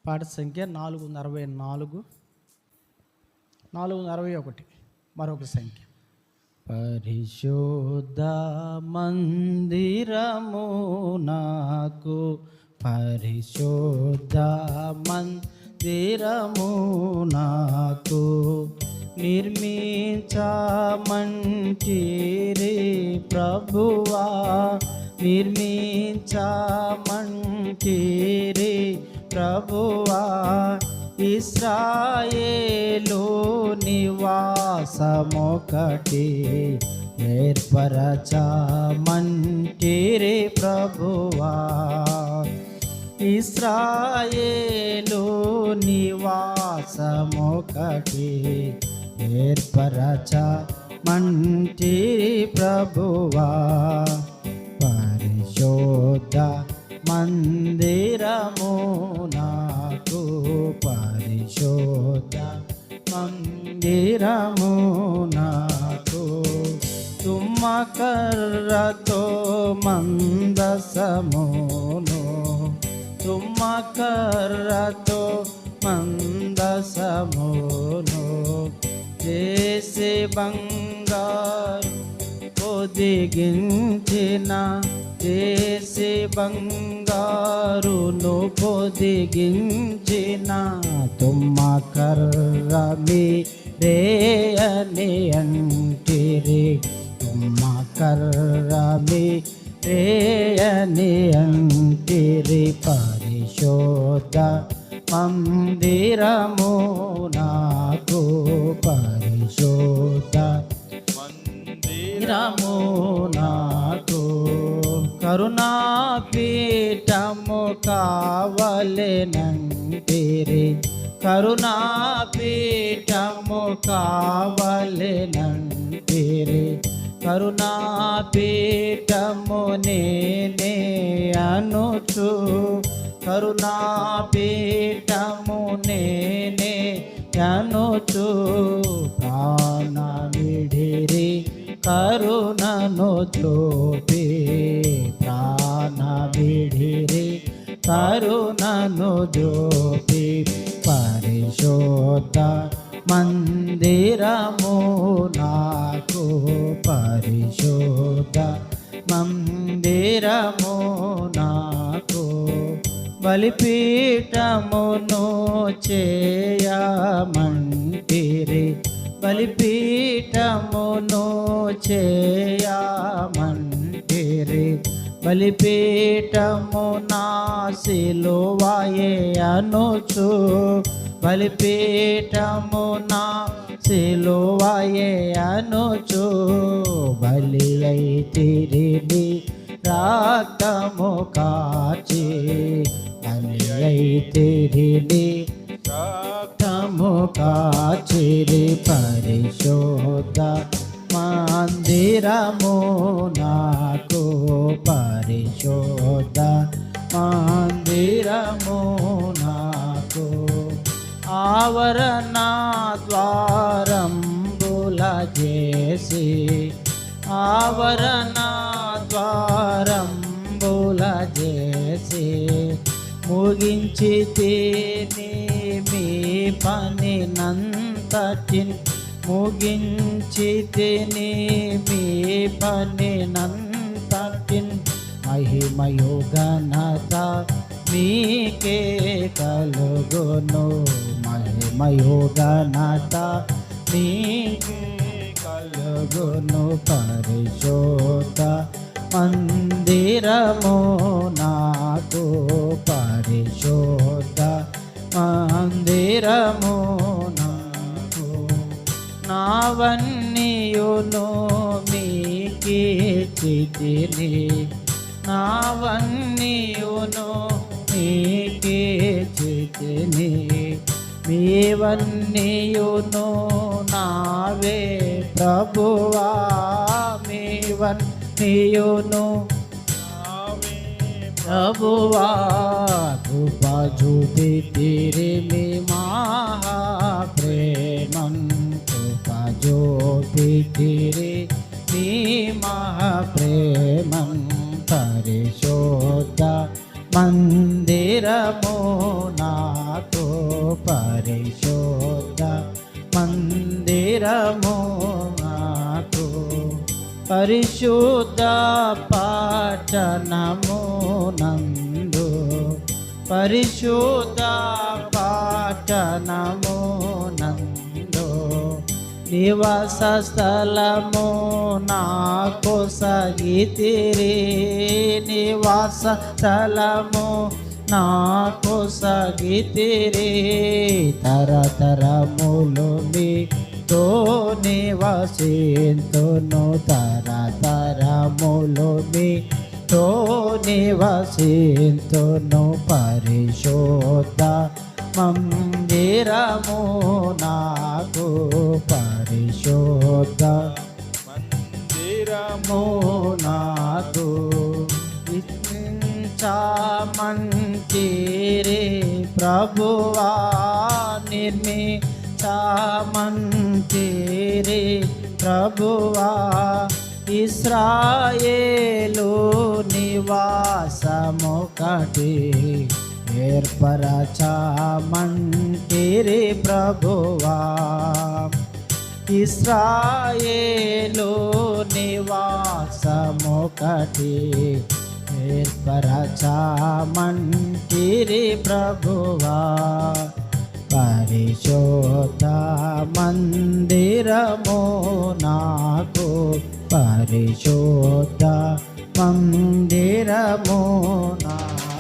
పాట సంఖ్య 464, 461 మరొక సంఖ్య. పరిశుద్ధ మందిరము నాకు, పరిశుద్ధ మందిరము నాకు నిర్మించమంటిరి ప్రభువా, నిర్మించమంటిరి ప్రభువా. ఇశ్రాయేలు నివాసమొకటి ఏర్పరచమంటిరి ప్రభువా, ఇశ్రాయేలు నివాసమొకటి ఏర్పరచమంటిరి ప్రభువా. పరిశుద్ధ మందిరము నాకు, పరిశుద్ధ మందిరము నాకు తుమ్మకర్రతో మందసమును, తుమ్మకర్రతో మందసమును చేసి బంగారు పొదిగించిన, చేసి బంగారును పొదిగించిన తుమ్మకర్ర మీరేయని అంటిరి, తుమ్మకర్ర మీరేయని అంటిరి. పరిశుద్ధ మందిరము నాకు, పరిశుద్ధ మందిరము నాకు కరుణాపీఠము కావలెనంటిరి, కరుణాపీఠము కావలెనంటిరి. కరుణాపీఠము నేనే అనుచు, కరుణాపీఠము నేనే అనుచు ప్రాణ విడిరి కరుణను చూపి, ప్రాణ విడిరి కరుణను చూపి. పరిశుద్ధ మందిరము నాకు, పరిశుద్ధ మందిరము నాకు బలిపీఠమును చేయమంటిరి, బలిపీఠమును చేయమంటిరి. బలిపీఠము నా సిలువయే అనుచు, బలిపీఠము నా సిలువయే అనుచు బలి అయితిరి రక్తము కార్చి, బలి అయితిరి రక్తము కార్చిరి. పరిశుద్ధ మందిరము నాకు, పరిశుద్ధ మందిరము నాకు ఆవరణ ద్వారంబుల చేసి, ఆవరణ ద్వారంబుల చేసి ముగించి తిని మీ పని నంతటిన్, ముగించి తిని మీ పని నంతటిన్. మహిమయు ఘనత మీకే కలుగును, మహిమయు ఘనత మీకే కలుగును. పరిశుద్ధ మందిరము నాకు, పరిశుద్ధ మందిరము నాకు నావన్నీయును మీకిచ్చితిని, నావన్నీయును మీకిచ్చితిని. మీవన్నీయును నావే ప్రభువా, మీవన్నీయును నావే ప్రభువా. కృప చూపితిరి మీ మహాప్రేమం, కృప చూపితిరి మీ మహాప్రేమం. పరిశుద్ధ మందిరము నాకు, పరిశుద్ధ మందిరము నాకు పరిశుద్ధ పట్టణము నందు పరిశుద్ధ పట్టణము నందు నివాస స్థలము నాకు సగితిరి నివాస స్థలము నాకు సగితిరి తరతరములు మీతో నివసింతును తరతరములు మీతో నివసింతును పరిశుద్ధ మందిరము నాకు పరిశుద్ధ మందిరము నాకు నిర్మించమంటిరే ప్రభువా నిర్మించమంటిరే ప్రభువా ఇశ్రాయేలు నివాసమొకటి ఏర్పరచమంటిరి ప్రభువా ఇశ్రాయేలు నివాసమొకటి ఏర్పరచమంటిరి ప్రభువా పరిశుద్ధ మందిరము నాకు పరిశుద్ధ మందిరము నాకు